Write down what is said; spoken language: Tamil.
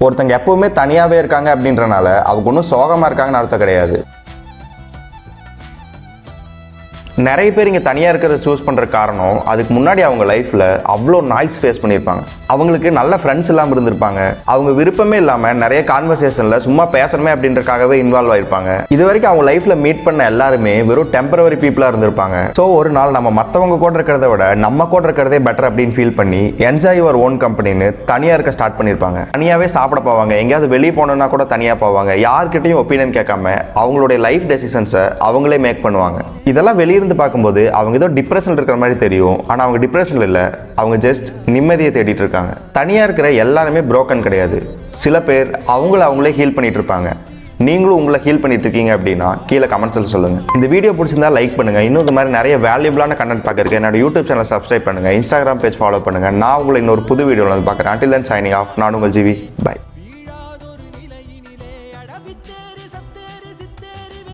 ஒருத்தங்க எப்பவுமே தனியாகவே இருக்காங்க அப்படின்றனால அவங்க ஒன்றும் சோகமாக இருக்காங்கன்னு அர்த்தம் கிடையாது. நிறைய பேர் இங்கே தனியாக இருக்கிறத சூஸ் பண்ணுற காரணம் அதுக்கு முன்னாடி அவங்க லைஃப்பில் அவ்வளோ நாய்ஸ் ஃபேஸ் பண்ணியிருப்பாங்க. அவங்களுக்கு நல்ல ஃப்ரெண்ட்ஸ் இல்லாமல் இருந்திருப்பாங்க. அவங்க விருப்பமே இல்லாமல் நிறைய கான்வர்சேஷனில் சும்மா பேசணுமே அப்படின்றக்காகவே இன்வால்வ் ஆகிருப்பாங்க. இது வரைக்கும் அவங்க லைஃப்பில் மீட் பண்ண எல்லாருமே வெறும் டெம்பரவரி பீப்புளாக இருந்திருப்பாங்க. ஸோ ஒரு நாள் நம்ம மற்றவங்க கூட இருக்கிறத விட நம்ம கூட இருக்கிறதே பெட்டர் அப்படின்னு ஃபீல் பண்ணி என்ஜாய் யுவர் ஓன் கம்பெனின்னு தனியாக இருக்க ஸ்டார்ட் பண்ணியிருப்பாங்க. தனியாகவே சாப்பிட போவாங்க, எங்கேயாவது வெளியே போகணுன்னா கூட தனியாக போவாங்க. யார்கிட்டையும் ஒப்பீனியன் கேட்காம அவங்களுடைய லைஃப் டெசிஷன்ஸை அவங்களே மேக் பண்ணுவாங்க. இதெல்லாம் வெளியிருந்து பார்க்கும்போது அவங்க ஏதோ டிப்ரெஷனில் இருக்கிற மாதிரி தெரியும். ஆனால் அவங்க டிப்ரெஷனில் இல்லை, அவங்க ஜஸ்ட் நிம்மதியை தேடிட்டு இருக்காங்க. தனியாக இருக்கிற எல்லாருமே புரோக்கன் கிடையாது. சில பேர் அவங்களே ஹீல் பண்ணிட்டு இருப்பாங்க. நீங்களும் உங்களை ஹீல் பண்ணிட்டு இருக்கீங்க அப்படின்னா கீழே கமெண்ட்ஸில் சொல்லுங்க. இந்த வீடியோ பிடிச்சிருந்தா லைக் பண்ணுங்க. இன்னும் இந்த மாதிரி நிறைய வேல்யூபிளான கண்டென்ட் பார்க்கறதுக்கு என்னோட யூடியூப் சேனல் சப்ஸ்கிரைப் பண்ணுங்க, இன்ஸ்டாகிராம் பேஜ் ஃபாலோ பண்ணுங்க. நான் உங்களை இன்னொரு புது வீடியோவில் வந்து பார்க்குறேன். until then signing off. நான் உங்கள் ஜிவி. பை.